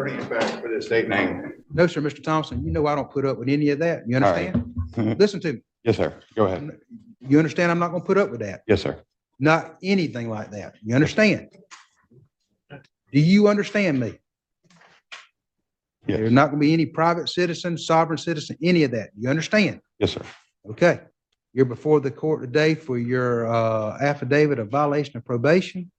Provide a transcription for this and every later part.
Back for the state name. No, sir, Mr. Thompson, you know I don't put up with any of that. You understand? Listen to me. Yes, sir. Go ahead. You understand I'm not going to put up with that. Yes, sir. Not anything like that. You understand? Do you understand me? Yes. There's not going to be any private citizen, sovereign citizen, any of that. You understand? Yes, sir. Okay. You're before the court today for your affidavit of violation of probation.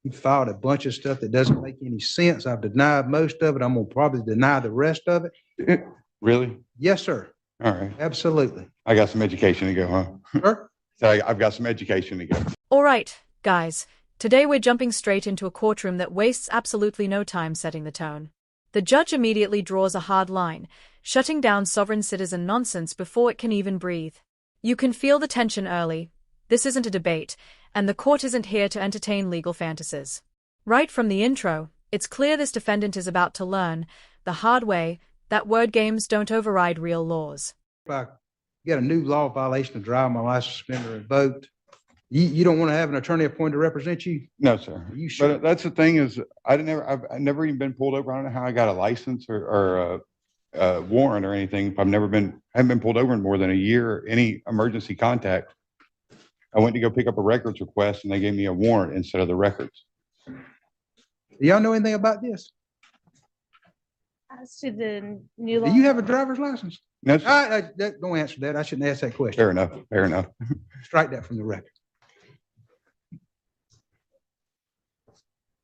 You filed a bunch of stuff that doesn't make any sense. I've denied most of it. I'm going to probably deny the rest of it. Really? Yes, sir. All right. Absolutely. I got some education to go, huh? Sir? So I've got some education to go. All right, guys. Today we're jumping straight into a courtroom that wastes absolutely no time setting the tone. The judge immediately draws a hard line, shutting down sovereign citizen nonsense before it can even breathe. You can feel the tension early. This isn't a debate, and the court isn't here to entertain legal fantasies. Right from the intro, it's clear this defendant is about to learn, the hard way, that word games don't override real laws. If I get a new law violation of driving my license suspended or revoked, you don't want to have an attorney appointed to represent you? No, sir. Are you sure? But that's the thing is, I've never even been pulled over. I don't know how I got a license or a warrant or anything. I haven't been pulled over in more than a year. Any emergency contact. I went to go pick up a records request and they gave me a warrant instead of the records. Do y'all know anything about this? As to the new law. Do you have a driver's license? No, sir. Don't answer that. I shouldn't ask that question. Fair enough. Fair enough. Strike that from the record.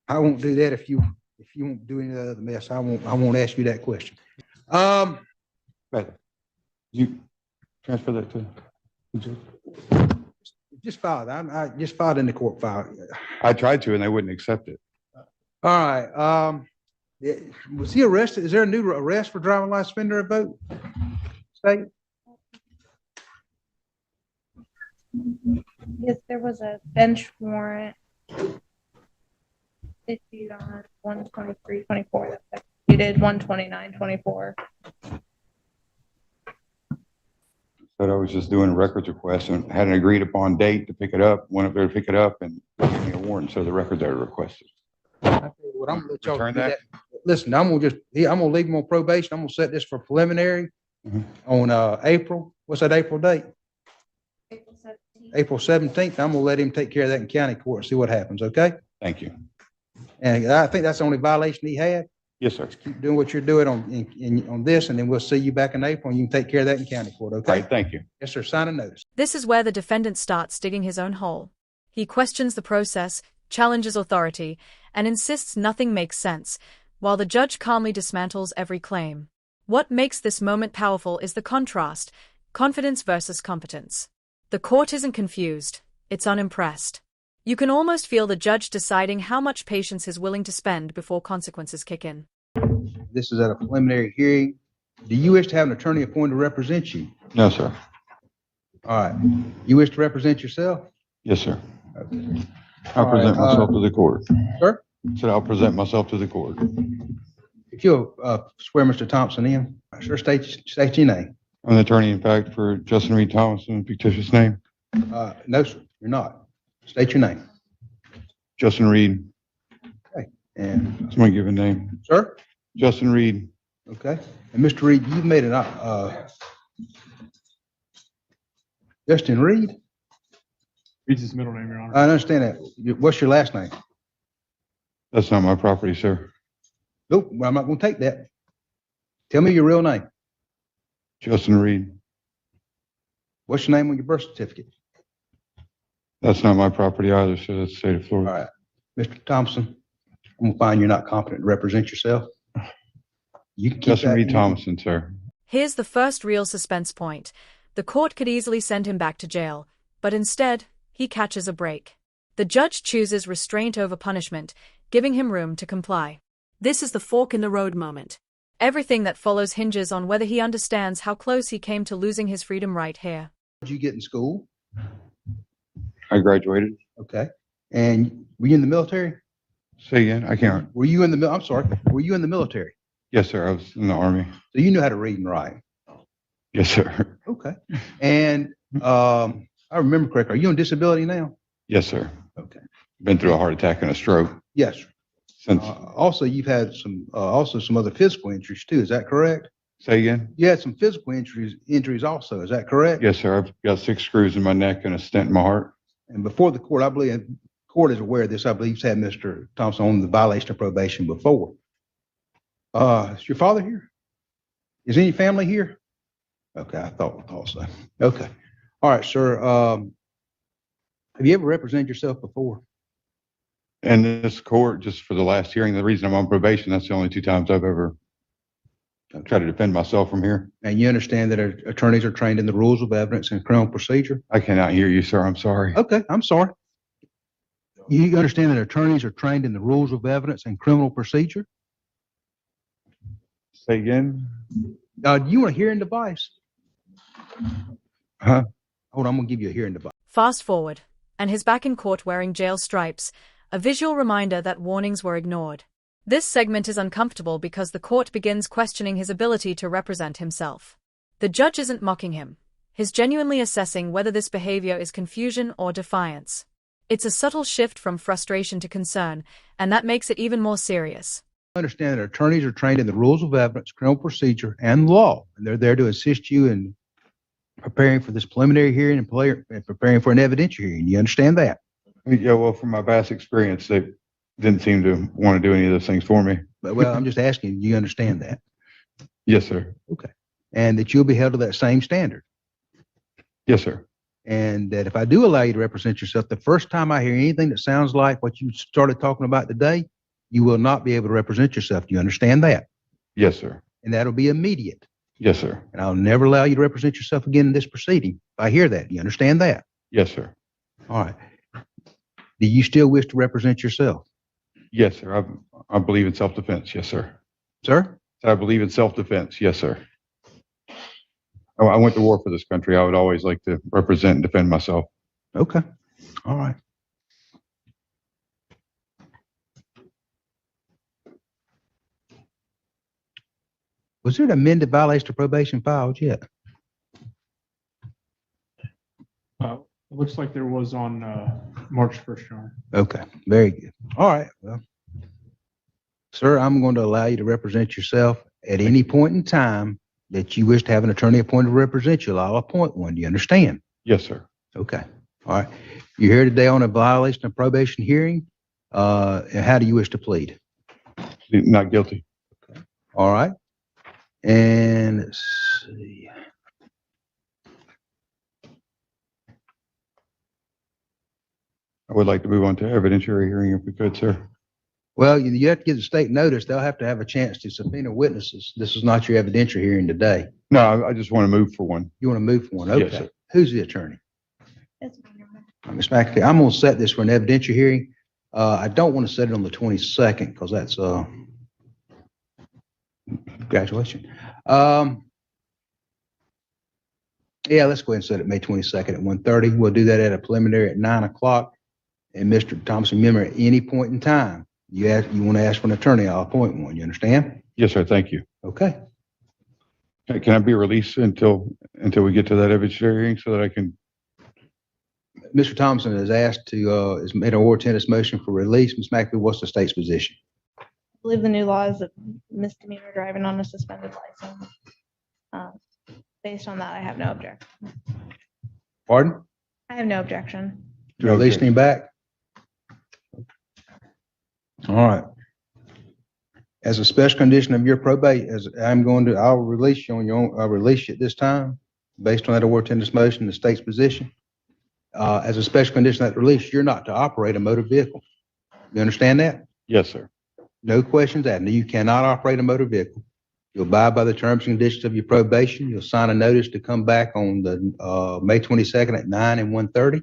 I won't do that if you won't do any other mess. I won't ask you that question. But you transfer that to the judge? Just filed. I just filed in the court file. I tried to and they wouldn't accept it. All right. Was he arrested? Is there a new arrest for driving license suspended or revoked? State? Yes, there was a bench warrant issued on 1/23/24 that's executed 1/29/24. But I was just doing a records request and had an agreed upon date to pick it up, went up there to pick it up and gave me a warrant. So the records are requested. I tell you what, I'm gonna let y'all Return do that? that. Listen, I'm gonna leave him on probation. I'm gonna set this for preliminary on April. What's that April date? April 17th. April 17th. I'm gonna let him take care of that in county court and see what happens, okay? Thank you. And I think that's the only violation he had. Yes, sir. Keep doing what you're doing on this, and then we'll see you back in April, and you can take care of that in county court, All okay? right. Thank you. Yes, sir. Sign a notice. This is where the defendant starts digging his own hole. He questions the process, challenges authority, and insists nothing makes sense, while the judge calmly dismantles every claim. What makes this moment powerful is the contrast, confidence versus competence. The court isn't confused, it's unimpressed. You can almost feel the judge deciding how much patience he's willing to spend before consequences kick in. This is at a preliminary hearing. Do you wish to have an attorney appointed to represent you? No, sir. All right. You wish to represent yourself? Yes, sir. Okay. I'll All present right, myself to the court. Sir? Said I'll present myself to the court. If you'll swear Mr. Thompson in, sure, state your name. I'm the attorney, in fact, for Justin Reed Thomason, fictitious name. No, sir, you're not. State your name. Justin Reed. And, That's my given name. sir? Justin Reed. Okay. And Mr. Reed, you made an, Justin Reed? Reed's his middle name, Your Honor. I understand that. What's your last name? That's not my property, sir. Nope, well, I'm not gonna take that. Tell me your real name. Justin Reed. What's your name on your birth certificate? That's not my property either, sir. That's the state of All Florida. right. Mr. Thompson, I'm gonna find you're not competent to represent yourself. You can keep Justin that Reed in- Thomason, sir. Here's the first real suspense point. The court could easily send him back to jail, but instead, he catches a break. The judge chooses restraint over punishment, giving him room to comply. This is the fork in the road moment. Everything that follows hinges on whether he understands how close he came to losing his freedom right here. Did you get in school? I graduated. Okay. And were you in the military? Say again? I can't. Were you in the, I'm sorry, were you in the military? Yes, sir. I was in the Army. So you knew how to read and write? Yes, sir. Okay. And, I remember correctly, are you on disability now? Yes, sir. Okay. Been through a heart attack and a stroke. Yes. since, Also, you've had some other physical injuries too. Is that correct? say again? You had some physical injuries also. Is that correct? Yes, sir. I've got 6 screws in my neck and a stent in my heart. And before the court, I believe, the court is aware of this. I believe you've had Mr. Thompson on the violation of probation before. Is your father here? Is any family here? Okay, I thought so. Okay. All right, sir. Have you ever represented yourself before? And this court, just for the last hearing, the reason I'm on probation, that's the only 2 times I've ever tried to defend myself from here. And you understand that attorneys are trained in the rules of evidence and criminal procedure? I cannot hear you, sir. I'm sorry. Okay, I'm sorry. You understand that attorneys are trained in the rules of evidence and criminal procedure? Say again? Do you want a hearing device? Huh? Hold on, I'm gonna give you a hearing device. Fast forward, and he's back in court wearing jail stripes, a visual reminder that warnings were ignored. This segment is uncomfortable because the court begins questioning his ability to represent himself. The judge isn't mocking him. He's genuinely assessing whether this behavior is confusion or defiance. It's a subtle shift from frustration to concern, and that makes it even more serious. Understand that attorneys are trained in the rules of evidence, criminal procedure, and law, and they're there to assist you in preparing for this preliminary hearing and preparing for an evidentiary hearing. You understand that? Yeah, well, from my past experience, they didn't seem to want to do any of those things for me. But, well, I'm just asking, do you understand that? Yes, sir. And that you'll be held to that same standard. Yes, sir. And that if I do allow you to represent yourself, the first time I hear anything that sounds like what you started talking about today, you will not be able to represent yourself. Do you understand that? Yes, sir. And that'll be immediate. Yes, sir. And I'll never allow you to represent yourself again in this proceeding. If I hear that, do you understand that? Yes, sir. All right. Do you still wish to represent yourself? Yes, sir. I believe in self-defense. Yes, sir. Sir? I believe in self-defense. Yes, sir. I went to war for this country. I would always like to represent and defend myself. Okay. All right. Was there an amended violation of probation filed yet? It looks like there was on March 1st, Your Honor. Okay, very good. All right, well, sir, I'm going to allow you to represent yourself at any point in time that you wish to have an attorney appointed to represent you. I'll appoint one. Do you understand? Yes, sir. Okay, all right. You're here today on a violation of probation hearing. And how do you wish to plead? Not guilty. All right. And let's see. I would like to move on to evidentiary hearing if we could, sir. Well, you have to give the state notice. They'll have to have a chance to subpoena witnesses. This is not your evidentiary hearing today. No, I just want to move for one. You want to move for one? Yes, Okay. sir. Who's the attorney? It's fine, Your Honor. Ms. McAfee, I'm going to set this for an evidentiary hearing. I don't want to set it on the 22nd because that's graduation. Yeah, let's go ahead and set it May 22nd at 1:30. We'll do that at a preliminary at 9 o'clock. And Mr. Thompson, remember, at any point in time, you want to ask for an attorney, I'll appoint one. You understand? Yes, sir. Thank you. Okay. Can I be released until we get to that evidentiary hearing so that I can? Mr. Thompson has asked to, has made an oral tennis motion for release. Ms. McAfee, what's the state's position? I believe the new law is a misdemeanor driving on a suspended license. Based on that, I have no objection. Pardon? I have no objection. To release him back? All right. As a special condition of your probate, I'll release you on your own, I'll release you at this time, based on that oral tennis motion, the state's position. As a special condition of that release, you're not to operate a motor vehicle. You understand that? Yes, sir. No questions asked. You cannot operate a motor vehicle. You'll abide by the terms and conditions of your probation. You'll sign a notice to come back on the May 22nd at 9 and 1:30.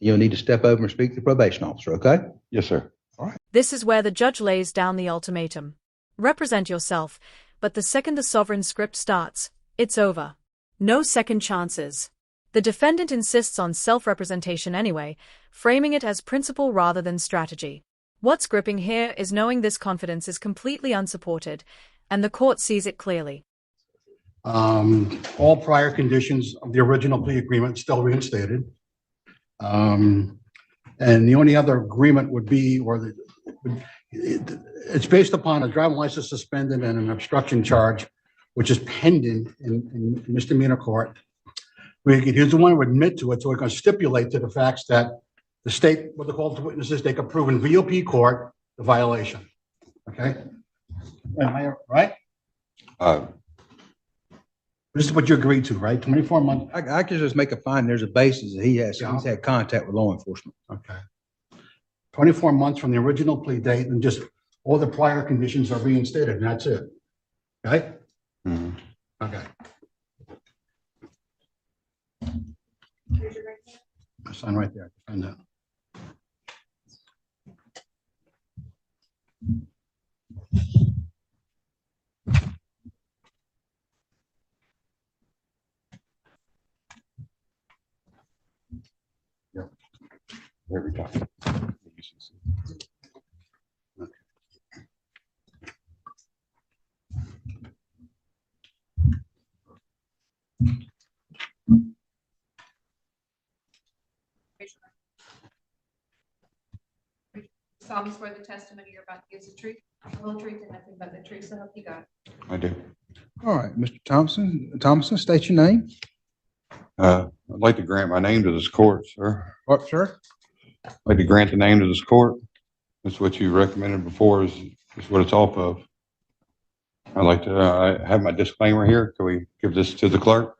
You'll need to step over and speak to the probation officer, okay? Yes, sir. This is where the judge lays down the ultimatum. Represent yourself, but the second the sovereign script starts, it's over. No second chances. The defendant insists on self-representation anyway, framing it as principle rather than strategy. What's gripping here is knowing this confidence is completely unsupported, and the court sees it clearly. All prior conditions of the original plea agreement still reinstated. And the only other agreement would be, It's based upon a driving license suspended and an obstruction charge, which is pending in misdemeanor court. He's the one who admit to it, so we're going to stipulate to the facts that the state, what they call the witnesses, they can prove in VOP court the violation. Okay? Am I right? This is what you agreed to, right? 24 months. I can just make a finding there's a basis that he's had contact with law enforcement. Okay. 24 months from the original plea date, and just all the prior conditions are reinstated, and that's it. Okay? Mhm. Okay. Sign right there. Find that. Every time. Solemnly swear the testimony you're about to give is the truth, the whole truth, and nothing but the truth, so help you God. I do. All right, Mr. Thompson, state your name. I'd like to grant my name to this court, sir. What, sir? I'd like to grant the name to this court. That's what you recommended before is what it's off of. I'd like to, I have my disclaimer here. Can we give this to the clerk?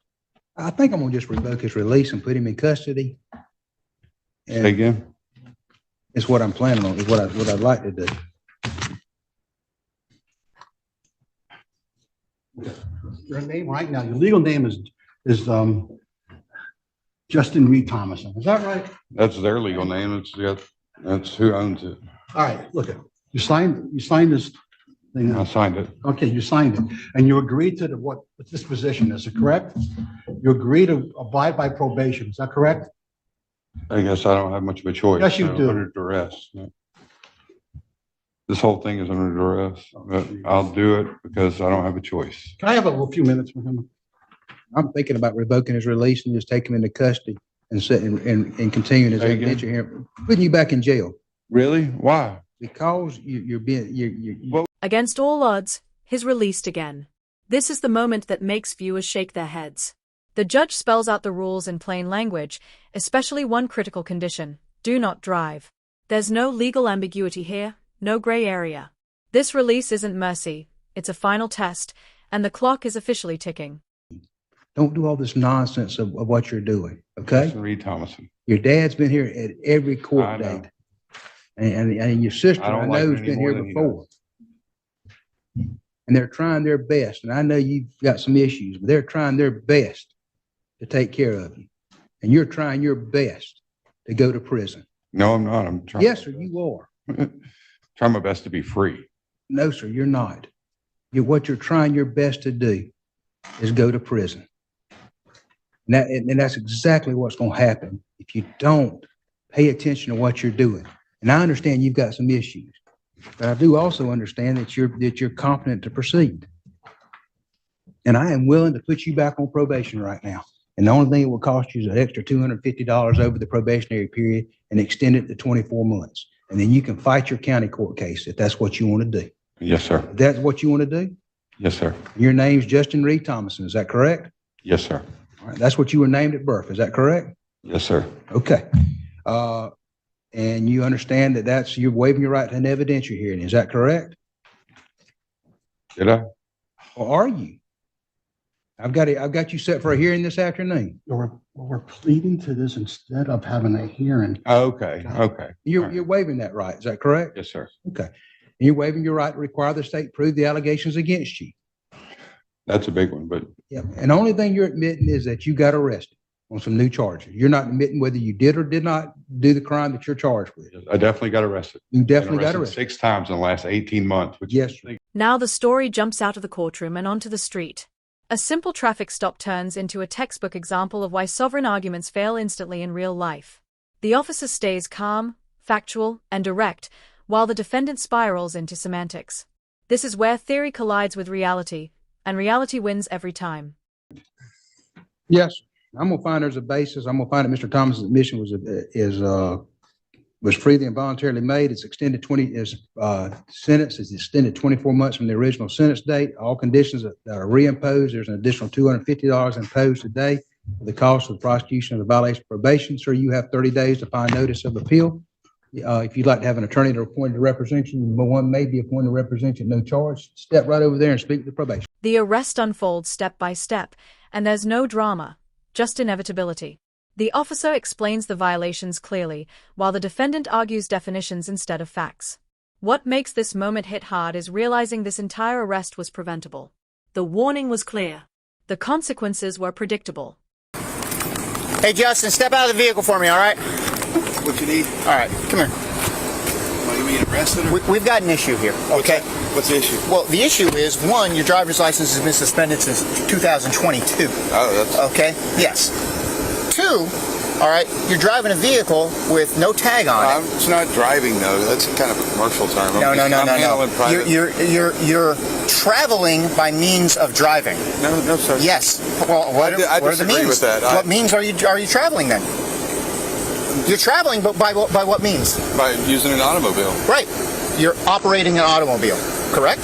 I think I'm gonna just revoke his release and put him in custody. Say And again? it's what I'm planning on, is what I'd like to do. Your name right now, your legal name is Justin Reed Thomason. Is that right? That's their legal name. That's who owns it. All right, look it. You signed this thing. I signed it. Okay, you signed it, and you agreed to what this position is, correct? You agree to abide by probation, is that correct? I guess I don't have much of a choice. Yes, you I'm do. Under duress. This whole thing is under duress, but I'll do it because I don't have a choice. Can I have a few minutes with him? I'm thinking about revoking his release and just taking him into custody and and continuing his Say again? evidentiary hearing, putting you back in jail Really? Why? because you're being. Against all odds, he's released again. This is the moment that makes viewers shake their heads. The judge spells out the rules in plain language, especially one critical condition: do not drive. There's no legal ambiguity here, no gray area. This release isn't mercy, it's a final test, and the clock is officially ticking. Don't do all this nonsense of what you're doing, okay? Justin Reed Thomason. Your dad's been here at every I court know. date. And your sister, I don't I like know, it has any been more here than he before. And they're trying their best, and I know you've got some issues, but they're trying their best to take care of you. And you're trying your best to go to prison. No, I'm not. I'm trying. Yes, sir, you are. Trying my best to be free. No, sir, you're not. What you're trying your best to do is go to prison. And that's exactly what's going to happen if you don't pay attention to what you're doing. And I understand you've got some issues, but I do also understand that you're competent to proceed. And I am willing to put you back on probation right now. And the only thing it will cost you is an extra $250 over the probationary period and extend it to 24 months. And then you can fight your county court case if that's what you want to do. Yes, sir. If that's what you want to do? Yes, sir. Your name's Justin Reed Thomason, is that correct? Yes, sir. All right, that's what you were named at birth, is that correct? Yes, sir. Okay. And you understand that you're waiving your right to an evidentiary hearing, is that correct? Did I? Or are you? I've got you set for a hearing this afternoon. We're pleading to this instead of having a hearing. Okay. Okay. You're waiving that right, is that correct? Yes, sir. Okay. And you're waiving your right to require the state prove the allegations against you. That's a big one, but Yeah. And the only thing you're admitting is that you got arrested on some new charges. You're not admitting whether you did or did not do the crime that you're charged with. I definitely got arrested. You definitely Been got arrested. 6 times in the last 18 months. Which Yes, sir. Now the story jumps out of the courtroom and onto the street. A simple traffic stop turns into a textbook example of why sovereign arguments fail instantly in real life. The officer stays calm, factual, and direct, while the defendant spirals into semantics. This is where theory collides with reality, and reality wins every time. Yes, I'm gonna find there's a basis. I'm gonna find that Mr. Thomas's admission was was freely and voluntarily made. It's extended sentence is extended 24 months from the original sentence date. All conditions that are reimposed, there's an additional $250 imposed today for the cost of the prosecution of the violation of probation. Sir, you have 30 days to find notice of appeal. If you'd like to have an attorney to appoint to represent you, one may be appointed to represent you at no charge. Step right over there and speak to the probation. The arrest unfolds step by step, and there's no drama, just inevitability. The officer explains the violations clearly, while the defendant argues definitions instead of facts. What makes this moment hit hard is realizing this entire arrest was preventable. The warning was clear. The consequences were predictable. Hey, Justin, step out of the vehicle for me, all right? What you need? All right, come here. Are you being arrested? Or? We've got an issue here, okay? What's the issue? Well, the issue is, one, your driver's license has been suspended since 2022. Oh, that's... Okay? Yes. Two, all right, you're driving a vehicle with no tag on it. It's not driving, though. That's kind of a commercial term. No. Private... You're traveling by means of driving. No, sir. Yes. Well, what are the means? With that. What means are you traveling then? You're traveling, but by what means? By using an automobile. Right. You're operating an automobile, correct?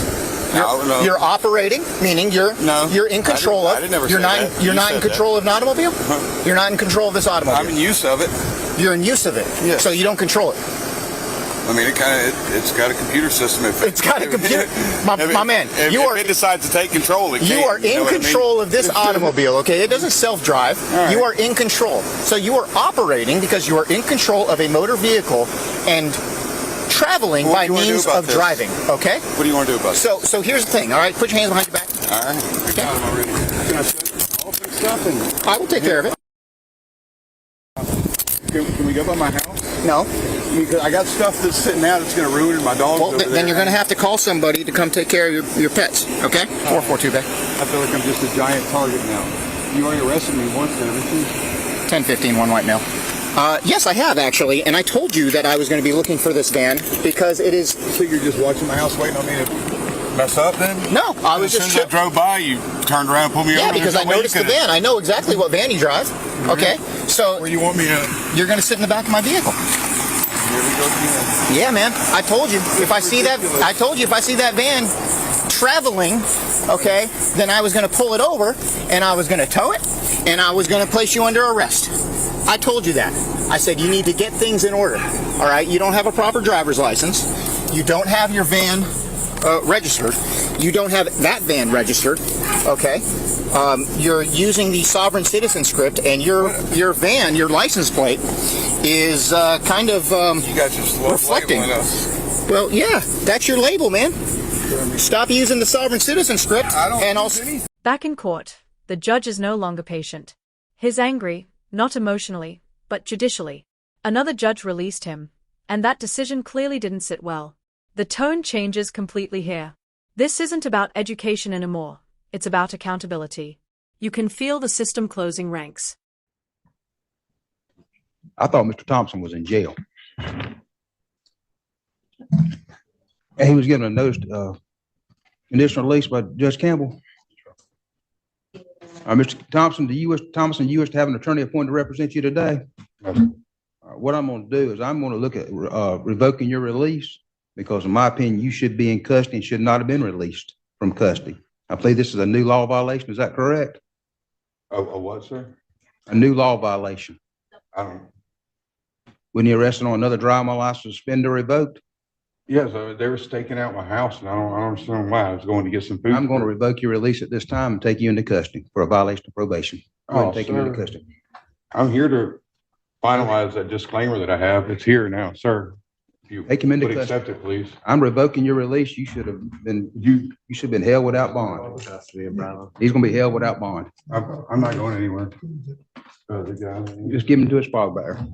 No. You're operating, meaning you're in control of. You're not in control of an automobile? You're not in control of this automobile. I'm in use of it. You're in use of it. Yes. So you don't control it. I mean, it's got a computer system. It's got a computer. My man, if it decides to take control, it can. You are in control of this automobile, okay? It doesn't self-drive. Right. You are in control. So you are operating because you are in control of a motor vehicle and traveling by means of driving, okay? What do you want to do about it? So here's the thing, all right? Put your hands behind your back. All right. Okay. I'm already. Can I set off and stuff? And I will take care of it. can we go by my house? No. Because I got stuff that's sitting out that's going to ruin my dogs. Well, then you're going to have to call somebody to come take care of your pets, okay? 442 back. I feel like I'm just a giant target now. You already arrested me once, haven't you? 1015, one white male. Yes, I have actually, and I told you that I was going to be looking for this van because it is. So you're just watching my house waiting on me to mess up then? No, I was as soon as I drove by, you turned around and pulled me over. Yeah, because I noticed the van. I know exactly what van you drive. Okay, so where you want me at? You're going to sit in the back of my vehicle. Here we go again. Yeah, man. I told you if I see that van traveling, okay, then I was going to pull it over and I was going to tow it and I was going to place you under arrest. I told you that. I said you need to get things in order. All right, you don't have a proper driver's license. You don't have your van registered. You don't have that van registered. Okay. You're using the sovereign citizen script, and your van, your license plate, is kind of you guys just reflecting. Us. Well, yeah, that's your label, man. Stop using the sovereign citizen script. Back in court, the judge is no longer patient. He's angry, not emotionally, but judicially. Another judge released him, and that decision clearly didn't sit well. The tone changes completely here. This isn't about education anymore. It's about accountability. You can feel the system closing ranks. I thought Mr. Thompson was in jail. And he was given a notice, conditional release by Judge Campbell. Mr. Thompson, you wish to have an attorney appointed to represent you today? What I'm going to do is I'm going to look at revoking your release because in my opinion, you should be in custody and should not have been released from custody. I believe this is a new law violation. Is that correct? A what, sir? A new law violation. I don't. When you arrested on another driving license, suspended or revoked? Yes, they were staking out my house, and I don't understand why. I was going to get some food. I'm going to revoke your release at this time and take you into custody for a violation of probation. Go ahead and take you into custody. I'm here to finalize that disclaimer that I have. It's here now, sir. If you take him into would custody. Accept it, please. I'm revoking your release. You should have been held without bond. He's going to be held without bond. I'm not going anywhere. Just give him to his father bearer.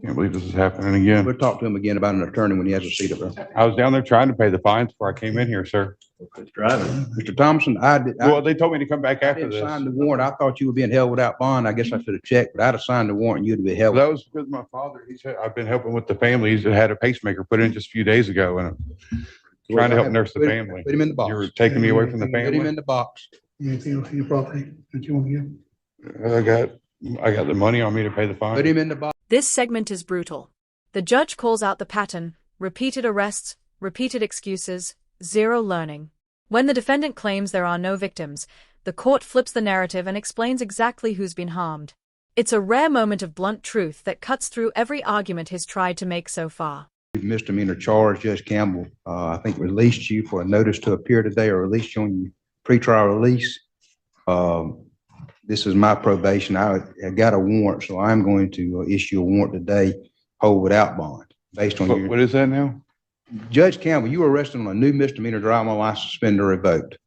Can't believe this is happening again. We'll talk to him again about an attorney when he has a seat up there. I was down there trying to pay the fines before I came in here, sir. Mr. Thompson, well, they told me to come back after this. Sign the warrant. I thought you were being held without bond. I guess I should have checked, but I'd have signed the warrant. You'd be held. That was because my father. He said I've been helping with the family. He's had a pacemaker put in just a few days ago, and I'm trying to help nurse the family. Put him in the box. You were taking me away from the family. Put him in the box. Anything else in your property that you want to give? I got the money on me to pay the fine. Put him in the box. This segment is brutal. The judge calls out the pattern: repeated arrests, repeated excuses, zero learning. When the defendant claims there are no victims, the court flips the narrative and explains exactly who's been harmed. It's a rare moment of blunt truth that cuts through every argument he's tried to make so far. Misdemeanor charge, Judge Campbell, I think released you for a notice to appear today, or released you on your pretrial release. This is my probation. I got a warrant, so I'm going to issue a warrant today, hold without bond, based on your. What is that now? Judge Campbell, you were arrested on a new misdemeanor driving while license suspended or revoked.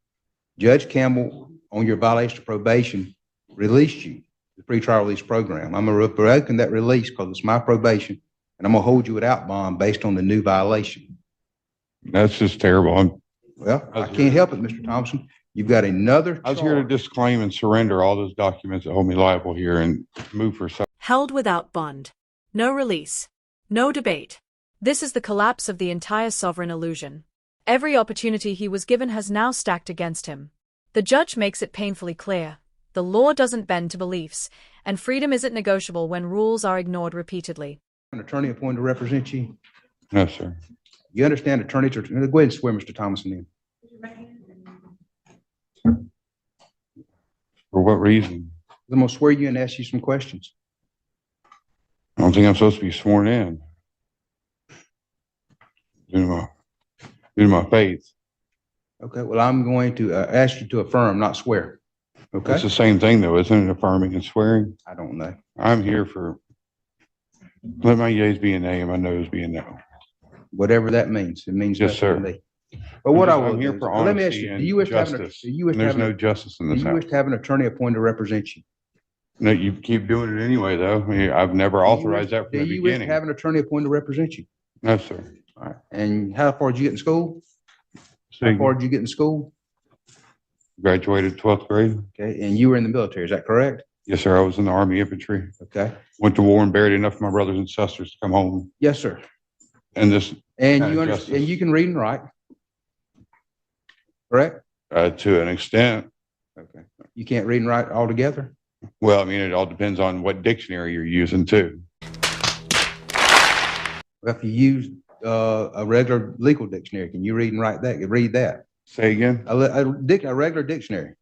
Judge Campbell, on your violation of probation, released you, the pretrial release program. I'm revoking that release because it's my probation, and I'm gonna hold you without bond based on the new violation. That's just terrible. Well, I can't help it, Mr. Thompson. You've got another I was here to charge. disclaim and surrender all those documents that hold me liable here and move for. Held without bond. No release. No debate. This is the collapse of the entire sovereign illusion. Every opportunity he was given has now stacked against him. The judge makes it painfully clear: the law doesn't bend to beliefs, and freedom isn't negotiable when rules are ignored repeatedly. An attorney appointed to represent you. No, sir. You understand attorneys are, go ahead and swear Mr. Thompson in. For what reason? I'm gonna swear you and ask you some questions. I don't think I'm supposed to be sworn in. Due to my faith. Okay, well, I'm going to ask you to affirm, not swear. Okay? It's the same thing though, isn't it? Affirming and swearing. I don't know. I'm here for, let my yeas be a nay and my noes be a no. Whatever that means. It means Yes, nothing to sir. me. But what I I'm will here do is- for well, let me ask honesty you, do and you wish to have an, justice. do you wish to There's have no an, justice in do this you wish house. to have an attorney appointed to represent you? No, you keep doing it anyway though. I mean, I've never authorized that Do from the you wish to beginning. have an attorney appointed to represent you? No, sir. All right. And how far did you get in school? So How far you did you get in school? graduated 12th grade? Okay, and you were in the military, is that correct? Yes, sir. I was in the Army infantry. Okay. Went to war and buried enough of my brothers and sisters to come home. Yes, sir. And this, And Kind you of understand, justice. and you can read and write. Correct? to an extent, Okay. You can't read and write altogether? well, I mean, it all depends on what dictionary you're using too. Well, if you use a regular legal dictionary, can you read and write that? You read that? Say again? A regular dictionary.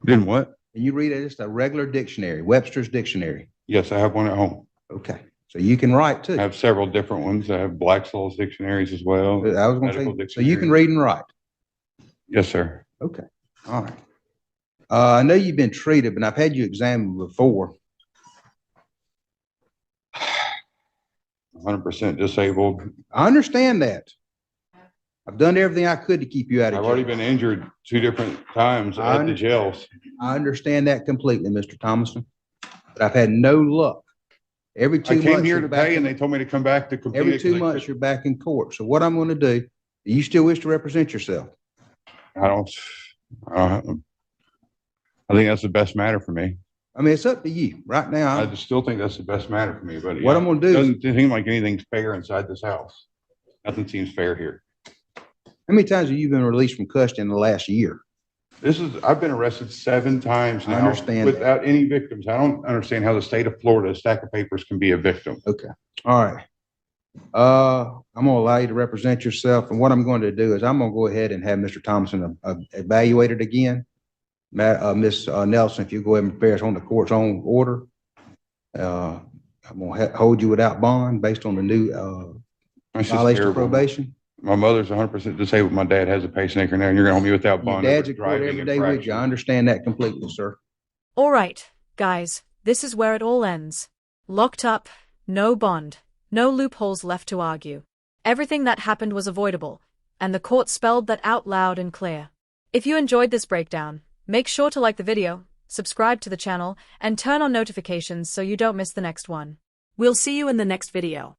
Didn't what? Can you read it? Just a regular dictionary, Webster's dictionary. Yes, I have one at home. Okay. So you can write I too. have several different ones. I have Black's dictionaries as well. I was going medical to say, so you can dictionary. read and write. Yes, sir. Okay. All right. I know you've been treated, but I've had you examined before. 100% disabled. I understand that. I've done everything I could to keep you out of I've jail. already been injured 2 different times I at the understand. jails. I understand that completely, Mr. Thomason, but I've had no luck. Every I 2 months. came here you're to back pay and in- they told me to come back to complete Every it 'cause 2 they months, you're back in court. So what I'm going to do you still wish to represent yourself? I don't, I think that's the best matter for me. I mean, it's up to you. Right I now, just still think that's the best matter for me, but what I'm gonna do is- Doesn't seem like anything's fair inside this house. Nothing seems fair here. how many times have you been released from custody in the last year? I've been arrested 7 times I now understand that. without any victims. I don't understand how the state of Florida, a stack of papers can be a victim. Okay. All right. I'm gonna allow you to represent yourself, and what I'm going to do is I'm gonna go ahead and have Mr. Thompson evaluated again. Ms. Nelson, if you go ahead and prepare us on the court's own order. I'm gonna hold you without bond based on the new That's just violation of terrible. probation. My mother's 100% disabled. My dad has a pacemaker now, and you're gonna hold me without Your bond. dad's over at court driving every day with you. infraction. I understand that completely, sir. All right, guys, this is where it all ends. Locked up, no bond, no loopholes left to argue. Everything that happened was avoidable, and the court spelled that out loud and clear. If you enjoyed this breakdown, make sure to like the video, subscribe to the channel, and turn on notifications so you don't miss the next one. We'll see you in the next video.